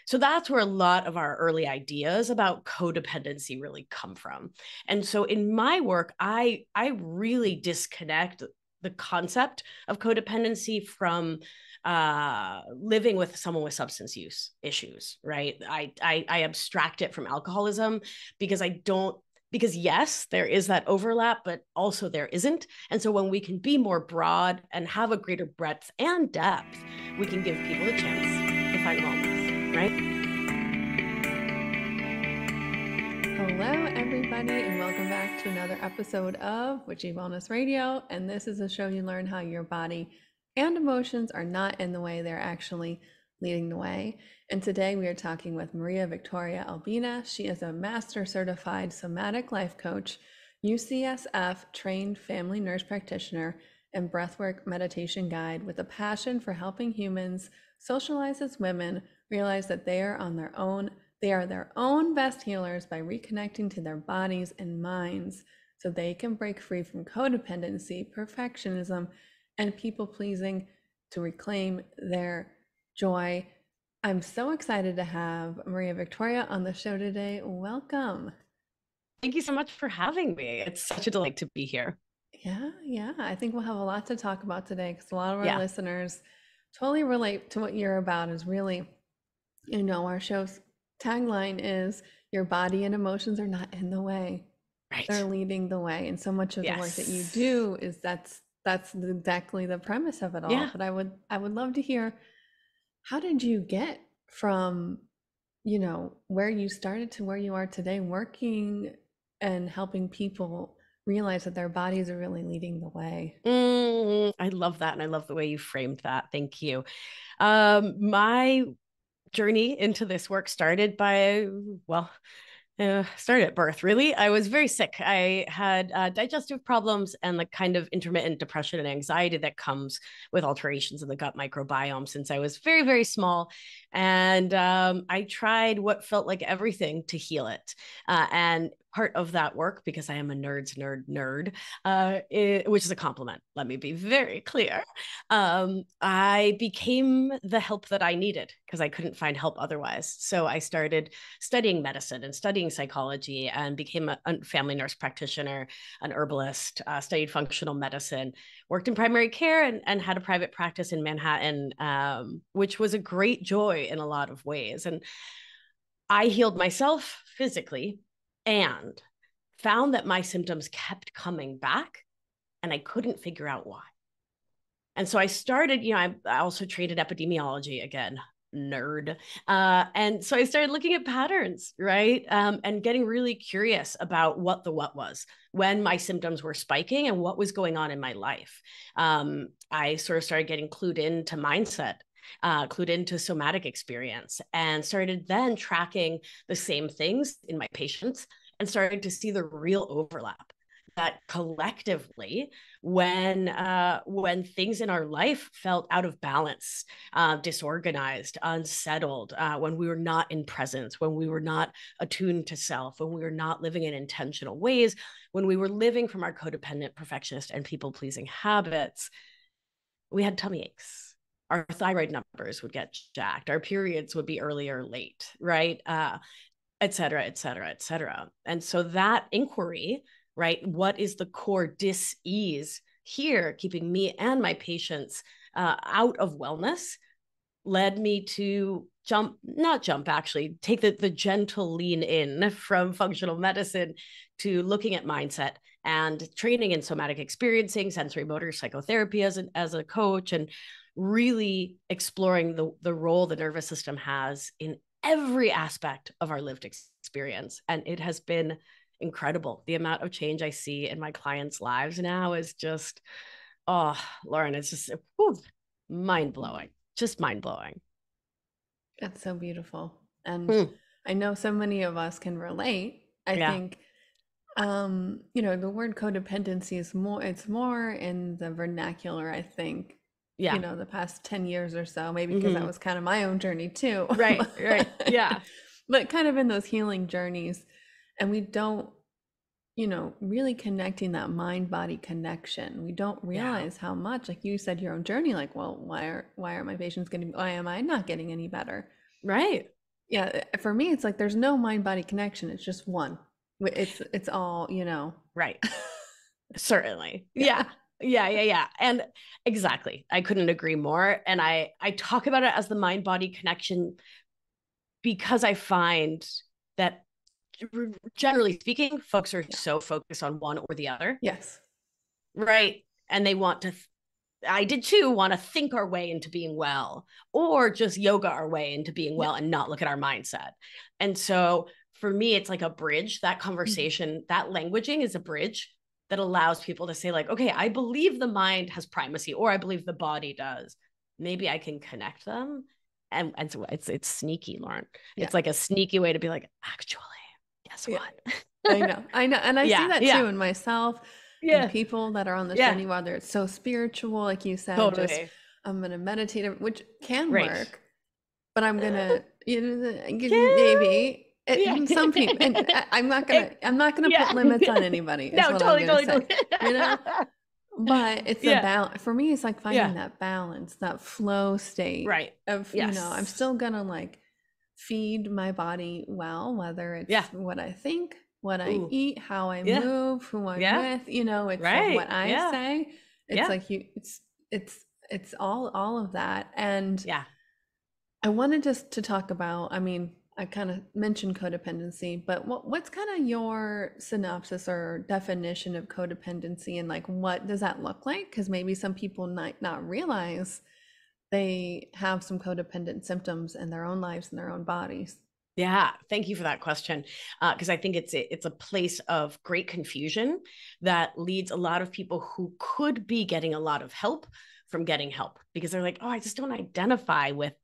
So that's where a lot of our early ideas about codependency really come from. And so in my work, I really disconnect the concept of codependency from living with someone with substance use issues, right? I abstract it from alcoholism because because yes, there is that overlap, but also there isn't. And so when we can be more broad and have a greater breadth and depth, we can give people a chance to find wellness, right? Hello, everybody, and welcome back to another episode of Witchy Wellness Radio. And this is a show you learn how your body and emotions are not in the way, they're actually leading the way. And today we are talking with Maria Victoria Albina. She is a master certified somatic life coach, UCSF trained family nurse practitioner, and breathwork meditation guide with a passion for helping humans socialize as women, realize that they are their own best healers by reconnecting to their bodies and minds so they can break free from codependency, perfectionism, and people-pleasing to reclaim their joy. I'm so excited to have Maria Victoria on the show today. Welcome. Thank you so much for having me. It's such a delight to be here. Yeah. I think we'll have a lot to talk about today because a lot of our Yeah. listeners totally relate to what you're about. Is really, our show's tagline is your body and emotions are not in the way. Right. They're leading the way. And so much of the work that you Yes. do is that's exactly the premise of it all. Yeah. But I would love to hear, how did you get from, where you started to where you are today, working and helping people realize that their bodies are really leading the way? I love that. And I love the way you framed that. Thank you. My journey into this work started started at birth, really. I was very sick. I had digestive problems and the kind of intermittent depression and anxiety that comes with alterations in the gut microbiome since I was very, very small. And I tried what felt like everything to heal it. And part of that work, because I am a nerd's nerd, which is a compliment, let me be very clear, I became the help that I needed because I couldn't find help otherwise. So I started studying medicine and studying psychology and became a family nurse practitioner, an herbalist, studied functional medicine, worked in primary care and had a private practice in Manhattan, which was a great joy in a lot of ways. And I healed myself physically and found that my symptoms kept coming back and I couldn't figure out why. And so I started, I also trained in epidemiology again, nerd. And so I started looking at patterns, right? And getting really curious about what was when my symptoms were spiking and what was going on in my life. I sort of started getting clued into mindset, clued into somatic experience, and started then tracking the same things in my patients and started to see the real overlap that collectively, when things in our life felt out of balance, disorganized, unsettled, when we were not in presence, when we were not attuned to self, when we were not living in intentional ways, when we were living from our codependent, perfectionist, and people-pleasing habits, we had tummy aches. Our thyroid numbers would get jacked. Our periods would be early or late, right? Et cetera, et cetera, et cetera. And so that inquiry, right? What is the core dis-ease here, keeping me and my patients out of wellness, led me to take the gentle lean in from functional medicine to looking at mindset and training in somatic experiencing, sensory motor psychotherapy as a coach, and really exploring the role the nervous system has in every aspect of our lived experience. And it has been incredible. The amount of change I see in my clients' lives now is just, oh, Lauren, it's just mind-blowing, just mind-blowing. That's so beautiful. And I know so many of us can relate. I think, the word codependency is it's more in the vernacular, I think, the past 10 years or so, maybe because that was kind of my own journey too. Right. Yeah. But kind of in those healing journeys. And we don't, really connecting that mind-body connection. We don't realize how much, like you said, your own journey, like, well, why are my patients why am I not getting any better? Right. Yeah, for me, it's like there's no mind-body connection. It's just one. It's all, you know. Right. Certainly. Yeah. Yeah. And exactly. I couldn't agree more. And I talk about it as the mind body connection because I find that generally speaking, folks are so focused on one or the other. Yes. Right. And they want to, I did too, want to think our way into being well, or just yoga our way into being well and not look at our mindset. And so for me, it's like a bridge. That conversation, that languaging is a bridge that allows people to say, like, okay, I believe the mind has primacy, or I believe the body does. Maybe I can connect them. And so it's sneaky, Lauren. Yeah. It's like a sneaky way to be like, actually, guess what? I know. And I see that too in myself and people that are on this journey, whether it's so spiritual, like you said, just I'm going to meditate, which can work, but I'm going to, maybe some people, and I'm not going to put limits on anybody. No, totally. You know, but it's a balance for me. It's like finding that balance, that flow state, right? Of, you know, I'm still going to like feed my body well, whether it's what I think, what I eat, how I move, who I'm with, you know, it's like what I say. It's like it's all of that. And I wanted just to talk about, I mean, I kind of mentioned codependency, but what's kind of your synopsis or definition of codependency, and like what does that look like? Because maybe some people might not realize they have some codependent symptoms in their own lives and their own bodies. Yeah, thank you for that question, because I think it's a place of great confusion that leads a lot of people who could be getting a lot of help from getting help, because they're like, oh, I just don't identify with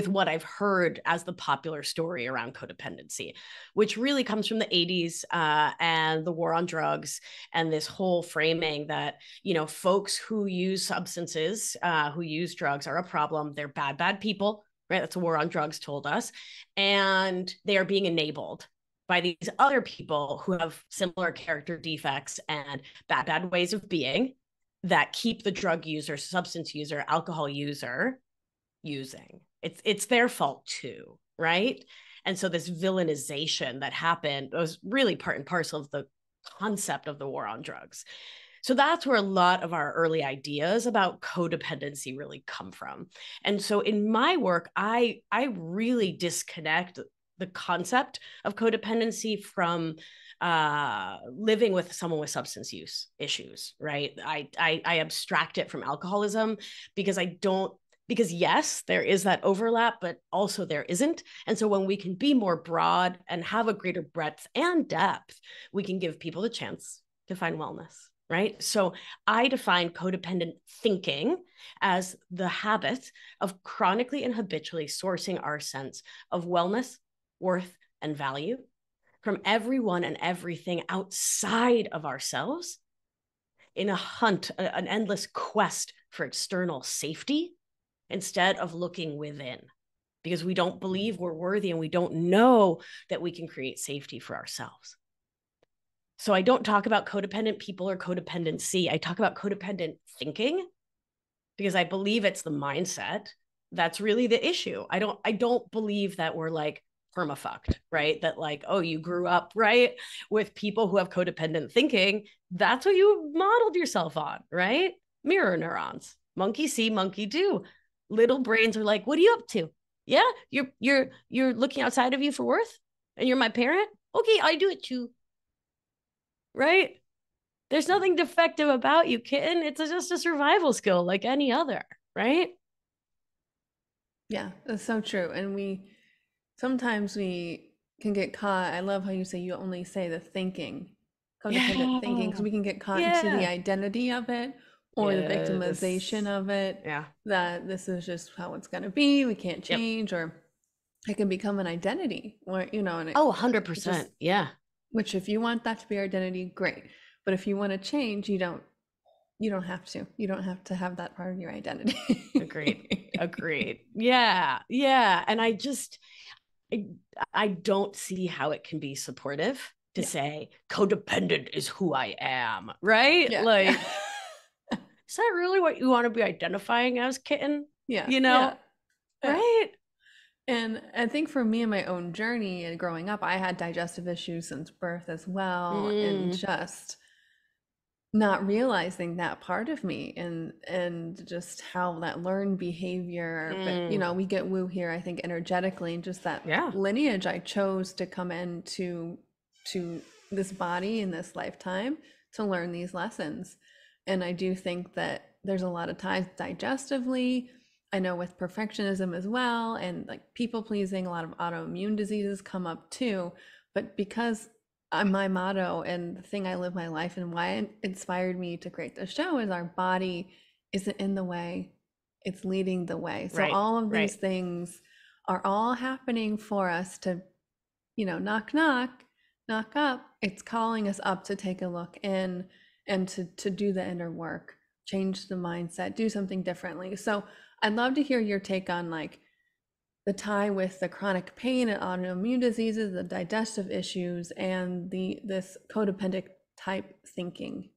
what I've heard as the popular story around codependency, which really comes from the 80s and the war on drugs, and this whole framing that, you know, folks who use substances, who use drugs are a problem. They're bad people. Right. That's a war on drugs told us. And they are being enabled by these other people who have similar character defects and bad ways of being that keep the drug user, substance user, alcohol user using. It's their fault too. Right. And so this villainization that happened was really part and parcel of the concept of the war on drugs. So that's where a lot of our early ideas about codependency really come from. And so in my work, I really disconnect the concept of codependency from living with someone with substance use issues, right? I abstract it from alcoholism because yes, there is that overlap, but also there isn't. And so when we can be more broad and have a greater breadth and depth, we can give people the chance to find wellness. Right. So I define codependent thinking as the habit of chronically and habitually sourcing our sense of wellness, worth, and value from everyone and everything outside of ourselves in a hunt, an endless quest for external safety instead of looking within, because we don't believe we're worthy and we don't know that we can create safety for ourselves. So I don't talk about codependent people or codependency. I talk about codependent thinking because I believe it's the mindset that's really the issue. I don't believe that we're like permafucked, right? That like, oh, you grew up, right, with people who have codependent thinking. That's what you modeled yourself on, right? Mirror neurons. Monkey see, monkey do. Little brains are like, what are you up to? Yeah, you're looking outside of you for worth, and you're my parent. Okay, I do it too. Right? There's nothing defective about you, kitten. It's just a survival skill like any other, right? Yeah, that's so true. And sometimes we can get caught. I love how you say you only say the thinking, codependent thinking, because we can get caught into the identity of it or the victimization of it. Yeah. That this is just how it's going to be. We can't change, or it can become an identity where, you know, and 100%. Yeah. Which if you want that to be your identity, great. But if you want to change, you don't have to. You don't have to have that part of your identity. Agreed. Yeah. And I don't see how it can be supportive to say codependent is who I am, right? Yeah. Like, is that really what you want to be identifying as, kitten? Yeah. You know? Yeah. Right? And I think for me in my own journey and growing up, I had digestive issues since birth as well, and Mm, just not realizing that part of me and just how that learned behavior. But you mm, know, we get woo here, I think, energetically, and just that yeah. lineage I chose to come into to this body in this lifetime to learn these lessons. And I do think that there's a lot of times digestively, I know with perfectionism as well, and like people pleasing, a lot of autoimmune diseases come up too. But because my motto and the thing I live my life and why it inspired me to create the show is our body isn't in the way, it's leading the way. So Right. all of these Right. things are all happening for us to, you know, knock, knock, knock up. It's calling us up to take a look in and to do the inner work, change the mindset, do something differently. So I'd love to hear your take on like the tie with the chronic pain and autoimmune diseases, the digestive issues, and this codependent type thinking.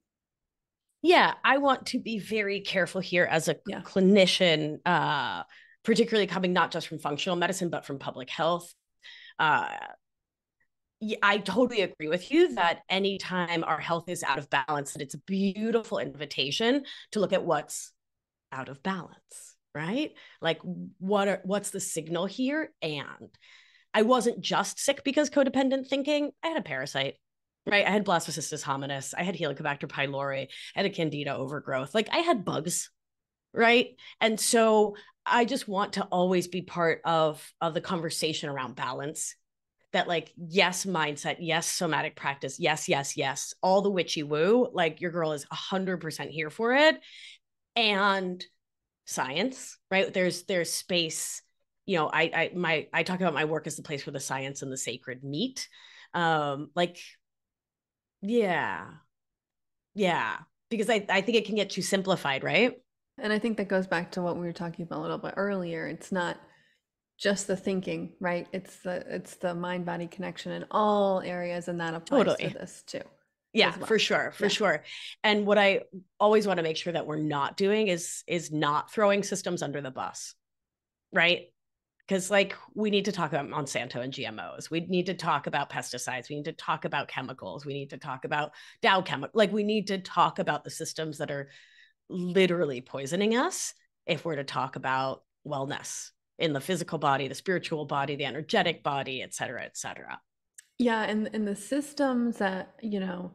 Yeah, I want to be very careful here as a Yeah. clinician, particularly coming not just from functional medicine, but from public health. Uh, I totally agree with you that anytime our health is out of balance, that it's a beautiful invitation to look at what's out of balance, right? Like what's the signal here? And I wasn't just sick because codependent thinking. I had a parasite, right? I had Blastocystis hominis. I had Helicobacter pylori. I had a Candida overgrowth. Like I had bugs, right? And so I just want to always be part of the conversation around balance. That like, yes, mindset, yes, somatic practice, yes, yes, yes, all the witchy woo. Like your girl is 100% here for it, and science, right? There's space. You know, I talk about my work as the place where the science and the sacred meet. Like, yeah, yeah, because I think it can get too simplified, right? And I think that goes back to what we were talking about a little bit earlier. It's not just the thinking, right? It's the mind body connection in all areas, and that applies to Totally. this too Yeah, as well. for sure, for Yeah. sure. And what I always want to make sure that we're not doing is not throwing systems under the bus, right? Because like we need to talk about Monsanto and GMOs. We need to talk about pesticides. We need to talk about chemicals. We need to talk about Dow chemical. Like we need to talk about the systems that are literally poisoning us if we're to talk about wellness in the physical body, the spiritual body, the energetic body, et cetera, et cetera. Yeah, and the systems that, you know,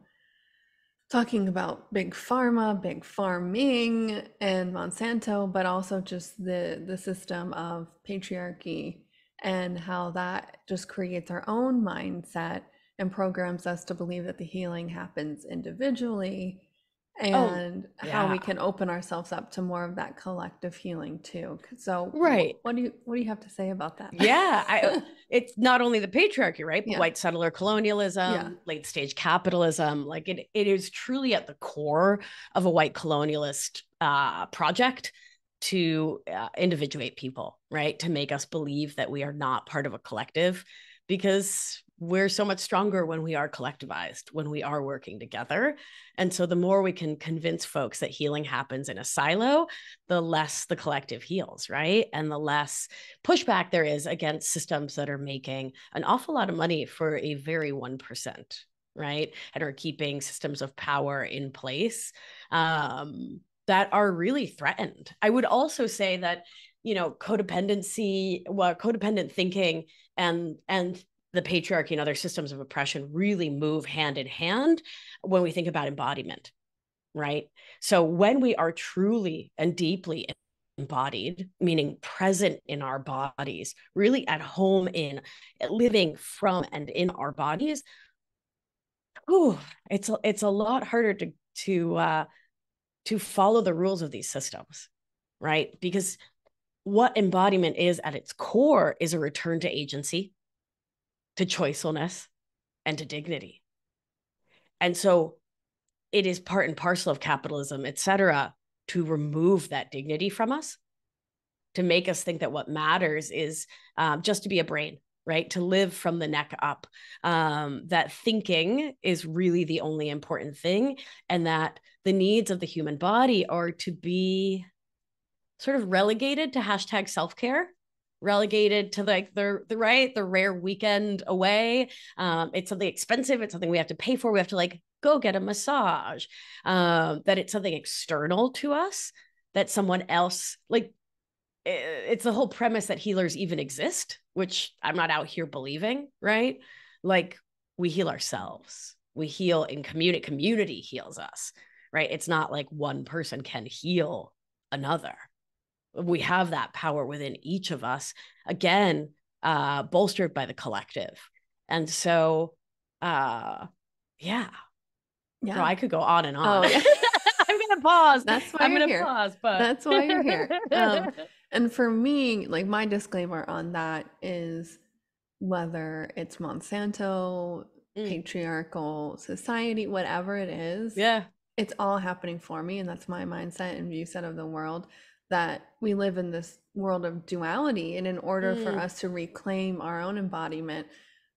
talking about big pharma, big farming, and Monsanto, but also just the system of patriarchy and how that just creates our own mindset and programs us to believe that the healing happens individually, Oh, and how we yeah. can open ourselves up to more of that collective healing too. So Right. what do you have to say about that? Yeah, it's not only the patriarchy, right? But Yeah. white settler Yeah. colonialism, late stage capitalism, like it is truly at the core of a white colonialist project to individuate people, right? To make us believe that we are not part of a collective, because we're so much stronger when we are collectivized, when we are working together. And so the more we can convince folks that healing happens in a silo, the less the collective heals, right? And the less pushback there is against systems that are making an awful lot of money for a very 1%, right? And are keeping systems of power in place that are really threatened. I would also say that, you know, codependency, well, codependent thinking and the patriarchy and other systems of oppression really move hand in hand when we think about embodiment, right? So when we are truly and deeply embodied, meaning present in our bodies, really at home in living from and in our bodies, whew, it's a lot harder to follow the rules of these systems, right? Because what embodiment is at its core is a return to agency, to choicefulness, and to dignity. And so it is part and parcel of capitalism, et cetera, to remove that dignity from us, to make us think that what matters is just to be a brain, right? To live from the neck up, that thinking is really the only important thing, and that the needs of the human body are to be sort of relegated to hashtag self-care, relegated to like the rare weekend away. It's something expensive. It's something we have to pay for. We have to like go get a massage. That it's something external to us, that someone else, like, it's the whole premise that healers even exist, which I'm not out here believing, right? Like, we heal ourselves. We heal in community. Community heals us, right? It's not like one person can heal another. We have that power within each of us, again, bolstered by the collective. And so, yeah. No, I could go on and on. Oh, yeah. I'm gonna pause. That's why I'm you're gonna here. pause, but that's why you're here. And for me, like, my disclaimer on that is, whether it's Monsanto, patriarchal society, whatever it is, yeah, it's all happening for me. And that's my mindset and view set of the world, that we live in this world of duality. And in order for us to reclaim our own embodiment,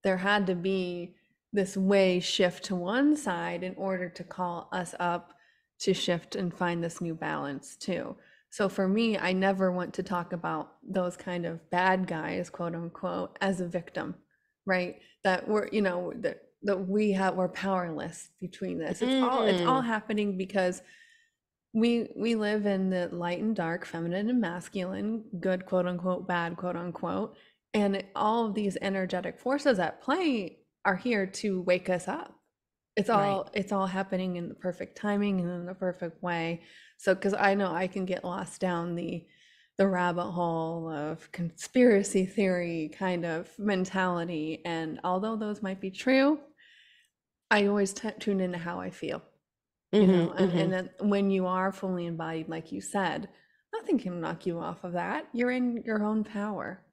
there had to be this way shift to one side in order to call us up to shift and find this new balance too. So for me, I never want to talk about those kind of bad guys, quote unquote, as a victim, right? That we're, that we're powerless between this. It's all happening because we live in the light and dark, feminine and masculine, good, quote unquote, bad, quote unquote. And all of these energetic forces at play are here to wake us up. It's all happening in the perfect timing and in the perfect way. So, because I know I can get lost down the rabbit hole of conspiracy theory kind of mentality, and although those might be true, I always tune into how I feel. And then when you are fully embodied, like you said, nothing can knock you off of that. You're in your own power.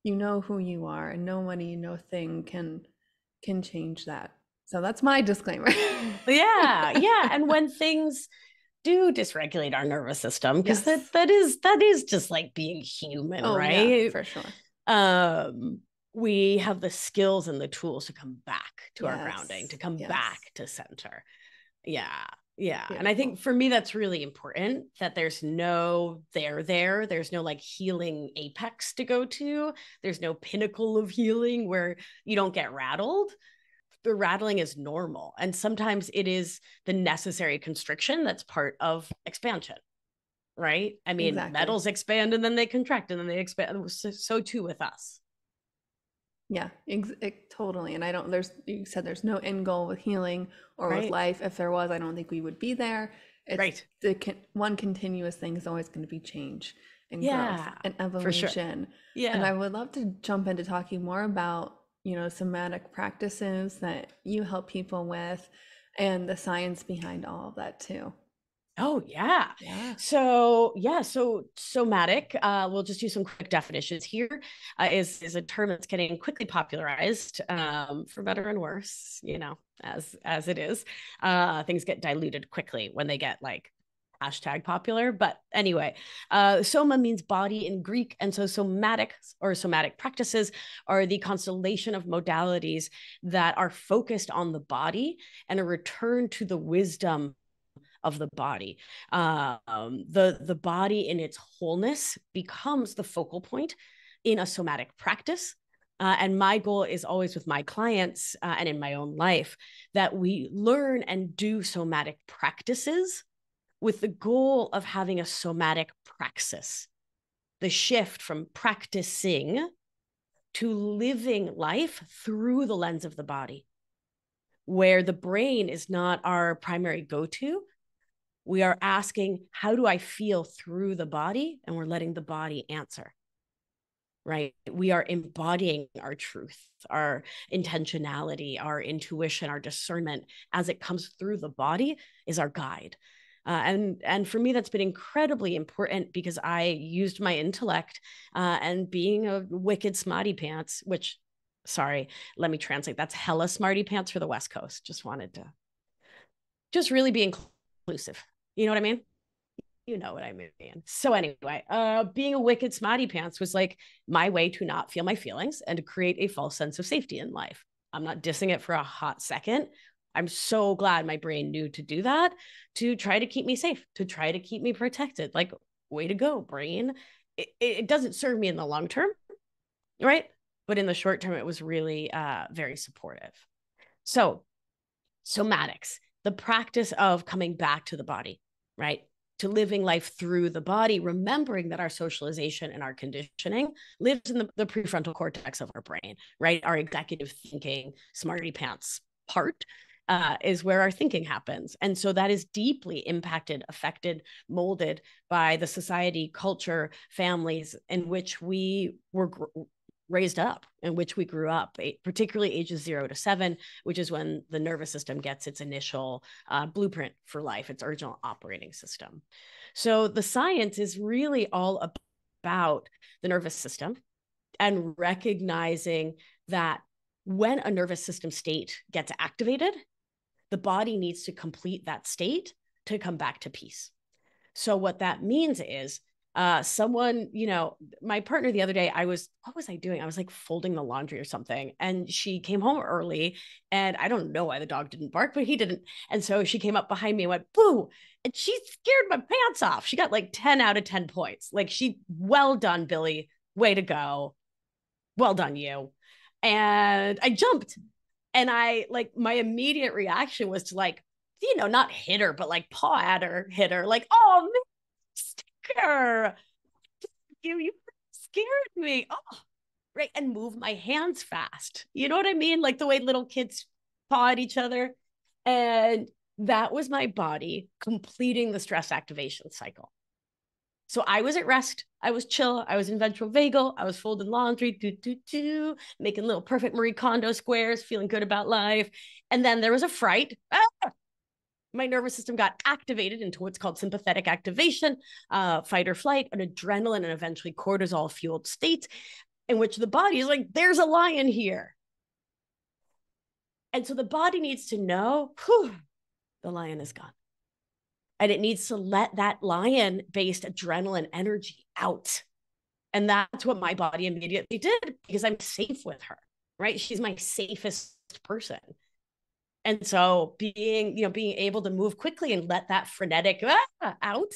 You know who you are, and nobody, no thing can change that. So that's my disclaimer. yeah. And when things do dysregulate our nervous system, because that is just like being human, right? Yeah, for sure. We have the skills and the tools to come back to our grounding, to come back to center. Yeah. Beautiful. And I think for me, that's really important, that there's no there's no like healing apex to go to. There's no pinnacle of healing where you don't get rattled. The rattling is normal. And sometimes it is the necessary constriction that's part of expansion, right? I mean, metals expand and then they contract and then they expand. So too with us. Yeah, totally. And you said there's no end goal with healing or with life. If there was, I don't think we would be there. It's one continuous thing is always going to be change and growth and evolution. For sure. Yeah. And I would love to jump into talking more about, somatic practices that you help people with and the science behind all of that too. Oh, yeah. So somatic, we'll just do some quick definitions here, is a term that's getting quickly popularized, for better and worse, as it is. Things get diluted quickly when they get like hashtag popular. But anyway, soma means body in Greek. And so somatic practices are the constellation of modalities that are focused on the body and a return to the wisdom of the body. The body in its wholeness becomes the focal point in a somatic practice. And my goal is always with my clients and in my own life that we learn and do somatic practices with the goal of having a somatic praxis, the shift from practicing to living life through the lens of the body, where the brain is not our primary go-to. We are asking, how do I feel through the body? And we're letting the body answer, right? We are embodying our truth, our intentionality, our intuition, our discernment as it comes through the body is our guide. And for me, that's been incredibly important because I used my intellect and being a wicked smarty pants, which, sorry, let me translate. That's hella smarty pants for the West Coast. Just wanted to really be inclusive. You know what I mean? You know what I mean. So anyway, being a wicked smarty pants was like my way to not feel my feelings and to create a false sense of safety in life. I'm not dissing it for a hot second. I'm so glad my brain knew to do that, to try to keep me safe, to try to keep me protected. Like, way to go, brain. It doesn't serve me in the long term. right? But in the short term, it was really very supportive. So somatics, the practice of coming back to the body, right? To living life through the body, remembering that our socialization and our conditioning lives in the prefrontal cortex of our brain, right? Our executive thinking, smarty pants part is where our thinking happens. And so that is deeply impacted, affected, molded by the society, culture, families in which we were raised up, in which we grew up, particularly ages 0 to 7, which is when the nervous system gets its initial blueprint for life, its original operating system. So the science is really all about the nervous system and recognizing that when a nervous system state gets activated, the body needs to complete that state to come back to peace. So what that means is someone, my partner the other day, what was I doing? I was like folding the laundry or something. And she came home early and I don't know why the dog didn't bark, but he didn't. And so she came up behind me and went, boo. And she scared my pants off. She got like 10 out of 10 points. Like well done, Billy. Way to go. Well done, you. And I jumped. And my immediate reaction was to not hit her, but like paw at her, hit her, like, oh, man, sticker. You scared me. Oh, right. And move my hands fast. You know what I mean? Like the way little kids paw at each other. And that was my body completing the stress activation cycle. So I was at rest. I was chill. I was in ventral vagal. I was folding laundry, making little perfect Marie Kondo squares, feeling good about life. And then there was a fright. My nervous system got activated into what's called sympathetic activation, fight or flight, an adrenaline, and eventually cortisol fueled state in which the body is like, there's a lion here. And so the body needs to know, the lion is gone. And it needs to let that lion-based adrenaline energy out. And that's what my body immediately did because I'm safe with her, right? She's my safest person. And so being able to move quickly and let that frenetic out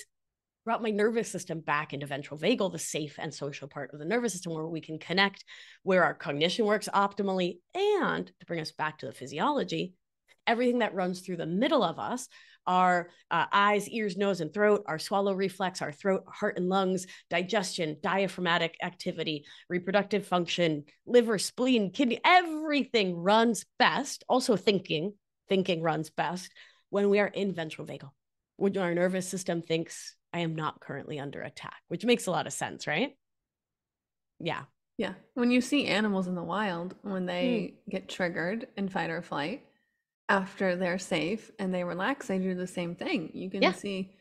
brought my nervous system back into ventral vagal, the safe and social part of the nervous system where we can connect, where our cognition works optimally. And to bring us back to the physiology, everything that runs through the middle of us, our eyes, ears, nose, and throat, our swallow reflex, our throat, heart, and lungs, digestion, diaphragmatic activity, reproductive function, liver, spleen, kidney, everything runs best. Also thinking runs best when we are in ventral vagal, when our nervous system thinks, I am not currently under attack, which makes a lot of sense, right? Yeah. Yeah. When you see animals in the wild, when they get triggered in fight or flight, after they're safe and they relax, they do the same thing. You can see,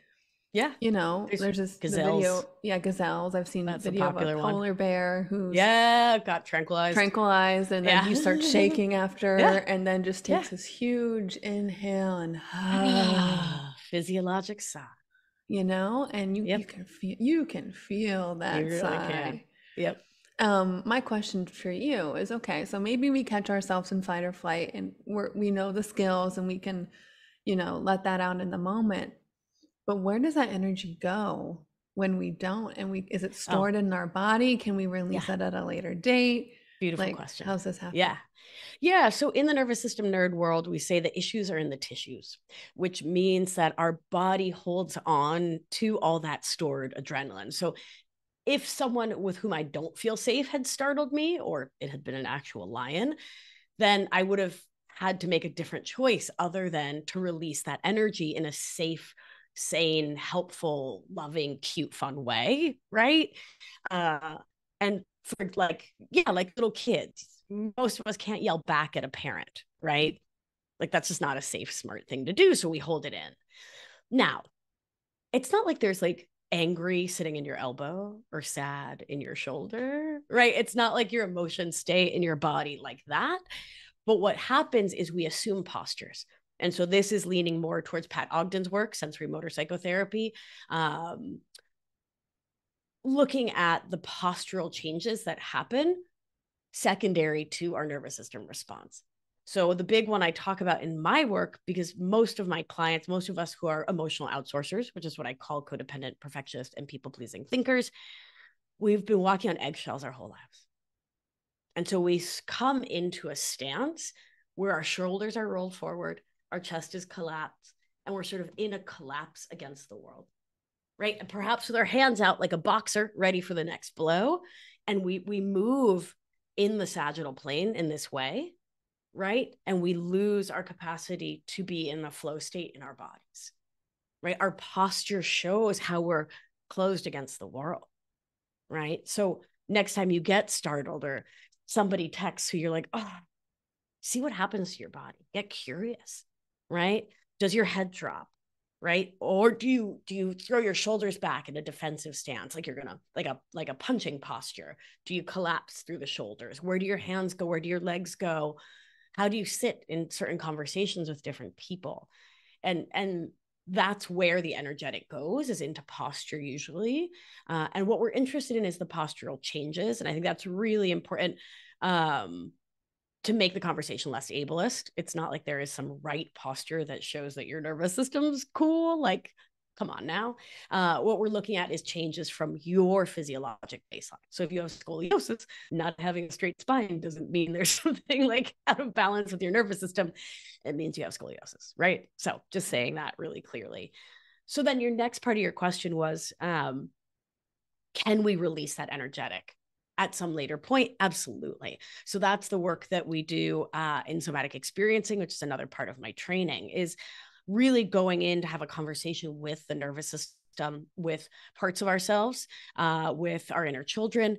there's this gazelles. Gazelles. I've seen a video of a polar bear who's got tranquilized, and then he starts shaking after, and then just takes this huge inhale and physiologic sigh. And you can feel that you really sigh. Can. Yep. My question for you is, okay, so maybe we catch ourselves in fight or flight and we know the skills and we can, let that out in the moment. But where does that energy go when we don't? And is it stored in our body? Can we release that at a later date? Beautiful question. How's this happen? Yeah. So in the nervous system nerd world, we say the issues are in the tissues, which means that our body holds on to all that stored adrenaline. So if someone with whom I don't feel safe had startled me, or it had been an actual lion, then I would have had to make a different choice other than to release that energy in a safe, sane, helpful, loving, cute, fun way, right? And for like little kids, most of us can't yell back at a parent, right? Like that's just not a safe, smart thing to do. So we hold it in. Now, it's not like there's like angry sitting in your elbow or sad in your shoulder, right? It's not like your emotions stay in your body like that. But what happens is we assume postures. And so this is leaning more towards Pat Ogden's work, sensory motor psychotherapy, looking at the postural changes that happen secondary to our nervous system response. So the big one I talk about in my work, because most of my clients, most of us who are emotional outsourcers, which is what I call codependent, perfectionist, and people-pleasing thinkers, we've been walking on eggshells our whole lives. And so we come into a stance where our shoulders are rolled forward, our chest is collapsed, and we're sort of in a collapse against the world, right? And perhaps with our hands out like a boxer ready for the next blow. And we move in the sagittal plane in this way, right? And we lose our capacity to be in the flow state in our bodies, right? Our posture shows how we're closed against the world, right? So next time you get startled or somebody texts who you're like, oh, see what happens to your body. Get curious, right? Does your head drop, right? Or do you throw your shoulders back in a defensive stance, like you're gonna like a punching posture? Do you collapse through the shoulders? Where do your hands go? Where do your legs go? How do you sit in certain conversations with different people? And that's where the energetic goes, is into posture usually. And what we're interested in is the postural changes. And I think that's really important to make the conversation less ableist. It's not like there is some right posture that shows that your nervous system's cool. Like, come on now. What we're looking at is changes from your physiologic baseline. So if you have scoliosis, not having a straight spine doesn't mean there's something like out of balance with your nervous system. It means you have scoliosis, right? So just saying that really clearly. So then your next part of your question was, can we release that energetic at some later point? Absolutely. So that's the work that we do in somatic experiencing, which is another part of my training, is really going in to have a conversation with the nervous system, with parts of ourselves, with our inner children,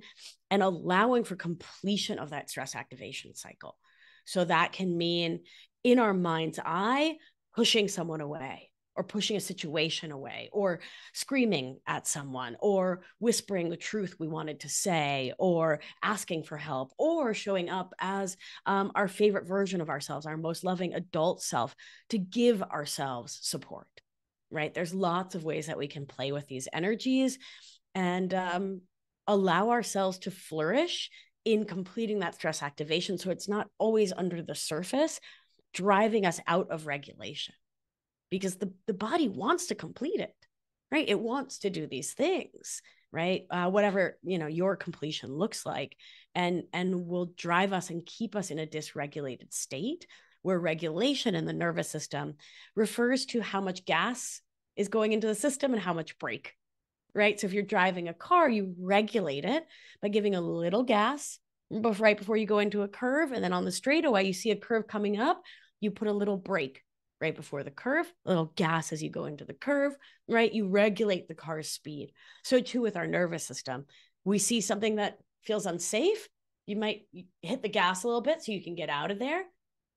and allowing for completion of that stress activation cycle. So that can mean in our mind's eye, pushing someone away, or pushing a situation away, or screaming at someone, or whispering the truth we wanted to say, or asking for help, or showing up as our favorite version of ourselves, our most loving adult self, to give ourselves support, right? There's lots of ways that we can play with these energies and allow ourselves to flourish in completing that stress activation. So it's not always under the surface, driving us out of regulation, because the body wants to complete it, right? It wants to do these things, right? Whatever, your completion looks like, and will drive us and keep us in a dysregulated state, where regulation in the nervous system refers to how much gas is going into the system and how much brake, right? So if you're driving a car, you regulate it by giving a little gas right before you go into a curve. And then on the straightaway, you see a curve coming up, you put a little brake right before the curve, a little gas as you go into the curve, right? You regulate the car's speed. So too with our nervous system. We see something that feels unsafe, you might hit the gas a little bit so you can get out of there.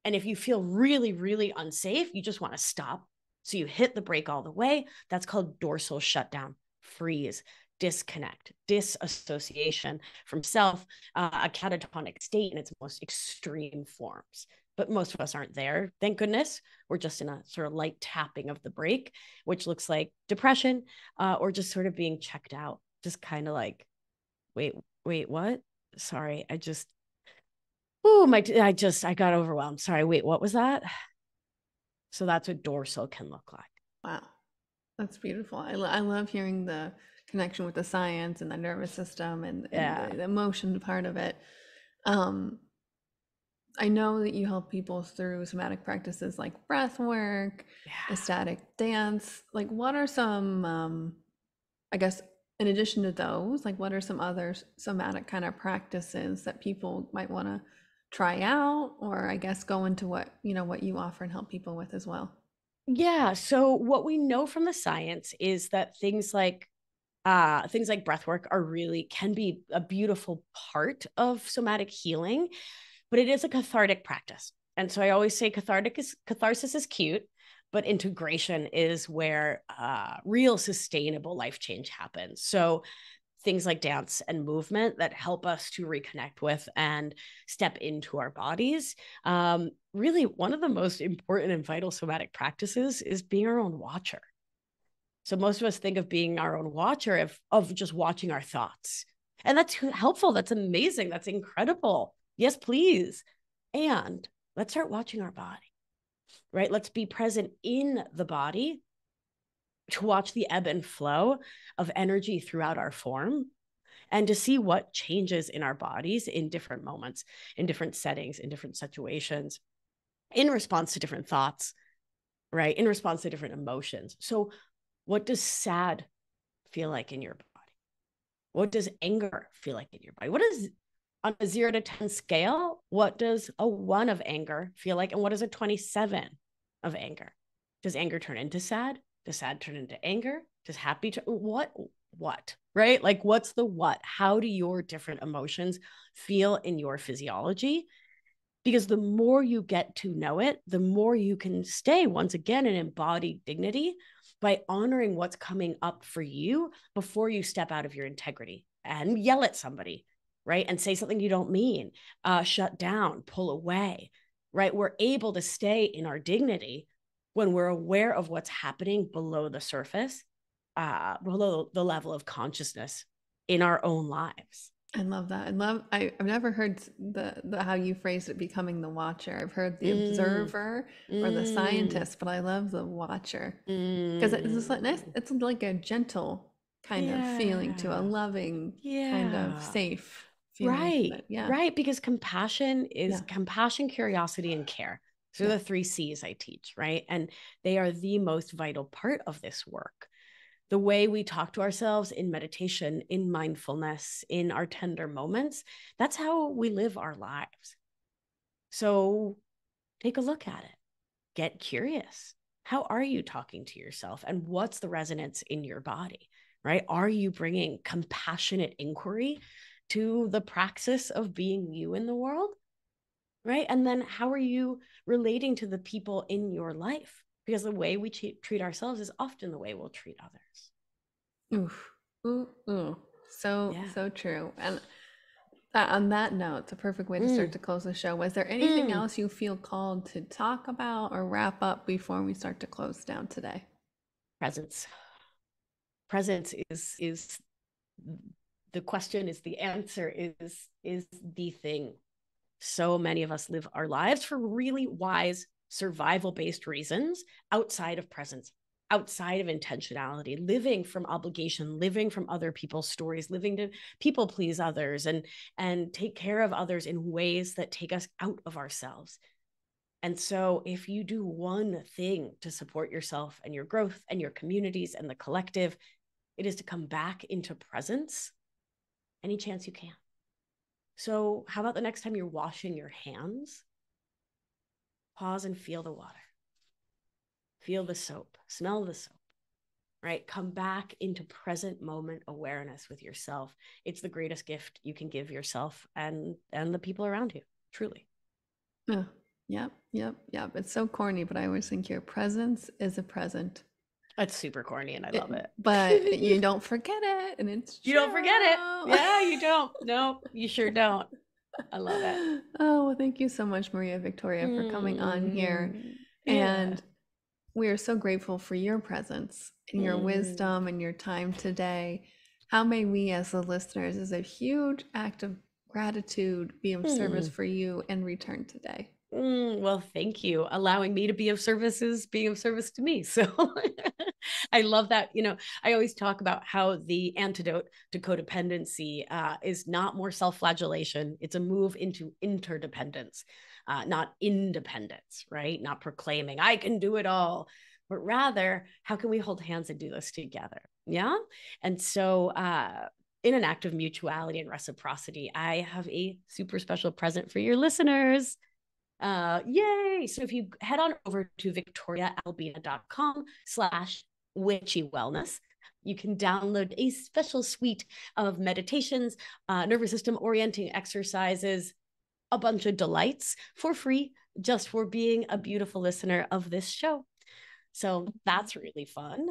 And if you feel really, really unsafe, you just want to stop. So you hit the brake all the way. That's called dorsal shutdown, freeze, disconnect, disassociation from self, a catatonic state in its most extreme forms. But most of us aren't there, thank goodness. We're just in a sort of light tapping of the brake, which looks like depression, or just sort of being checked out, just kind of like, wait, what? Sorry, I got overwhelmed. Sorry, wait, what was that? So that's what dorsal can look like. Wow, that's beautiful. I love hearing the connection with the science and the nervous system and the emotion part of it. I know that you help people through somatic practices like breath work, ecstatic dance. Like, what are some, I guess, in addition to those, like, what are some other somatic kind of practices that people might want to try out, or I guess go into what you offer and help people with as well? Yeah. So what we know from the science is that things like breath work can be a beautiful part of somatic healing, but it is a cathartic practice. And so I always say catharsis is cute, but integration is where real sustainable life change happens. So things like dance and movement that help us to reconnect with and step into our bodies. Really, one of the most important and vital somatic practices is being our own watcher. So most of us think of being our own watcher of just watching our thoughts. And that's helpful. That's amazing. That's incredible. Yes, please. And let's start watching our body, right? Let's be present in the body to watch the ebb and flow of energy throughout our form. and to see what changes in our bodies in different moments, in different settings, in different situations, in response to different thoughts, right? In response to different emotions. So what does sad feel like in your body? What does anger feel like in your body? What is, on a 0 to 10 scale, what does a 1 of anger feel like? And what is a 27 of anger? Does anger turn into sad? Does sad turn into anger? Does happy turn, what, right? Like, what's the what? How do your different emotions feel in your physiology? Because the more you get to know it, the more you can stay, once again, in embodied dignity by honoring what's coming up for you before you step out of your integrity and yell at somebody, right? And say something you don't mean, shut down, pull away, right? We're able to stay in our dignity when we're aware of what's happening below the surface, below the level of consciousness in our own lives. I love that. I've never heard the how you phrased it, becoming the watcher. I've heard the observer or the scientist, but I love the watcher because it's like nice. It's like a gentle kind of feeling to a loving kind of safe feeling. Right. Because compassion is compassion, curiosity, and care. So the 3 C's I teach, right? And they are the most vital part of this work. The way we talk to ourselves in meditation, in mindfulness, in our tender moments, that's how we live our lives. So take a look at it. Get curious. How are you talking to yourself? And what's the resonance in your body, right? Are you bringing compassionate inquiry to the praxis of being you in the world, right? And then how are you relating to the people in your life? Because the way we treat ourselves is often the way we'll treat others. Oof. Ooh, ooh. So true. And on that note, it's a perfect way to start to close the show. Was there anything else you feel called to talk about or wrap up before we start to close down today? Presence is the question, is the answer, is the thing. So many of us live our lives for really wise survival-based reasons outside of presence, outside of intentionality, living from obligation, living from other people's stories, living to people please others and take care of others in ways that take us out of ourselves. And so if you do one thing to support yourself and your growth and your communities and the collective, it is to come back into presence any chance you can. So how about the next time you're washing your hands, pause and feel the water. Feel the soap, smell the soap, right? Come back into present moment awareness with yourself. It's the greatest gift you can give yourself and the people around you, truly. Oh, yep. It's so corny, but I always think your presence is a present. That's super corny and I love it. But you don't forget it, and it's true. You don't forget it. Yeah, you don't. No, you sure don't. I love it. Oh, well, thank you so much, Maria Victoria, for coming on here. And we are so grateful for your presence and your wisdom and your time today. How may we as the listeners, as a huge act of gratitude, be of service for you in return today? Well, thank you. Allowing me to be of service is being of service to me. So I love that. You know, I always talk about how the antidote to codependency is not more self-flagellation. It's a move into interdependence, not independence, right? Not proclaiming I can do it all, but rather, how can we hold hands and do this together? Yeah. And so, in an act of mutuality and reciprocity, I have a super special present for your listeners. Yay. So if you head on over to victoriaalbina.com/witchy wellness, you can download a special suite of meditations, nervous system orienting exercises, a bunch of delights for free, just for being a beautiful listener of this show. So that's really fun.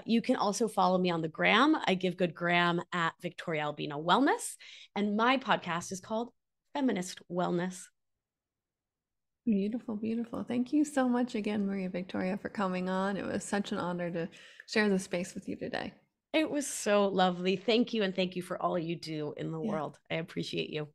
You can also follow me on the gram. I give good gram at Victoria Albina Wellness. And my podcast is called Feminist Wellness. Beautiful, beautiful. Thank you so much again, Maria Victoria, for coming on. It was such an honor to share the space with you today. It was so lovely. Thank you. And thank you for all you do in the world. I appreciate you.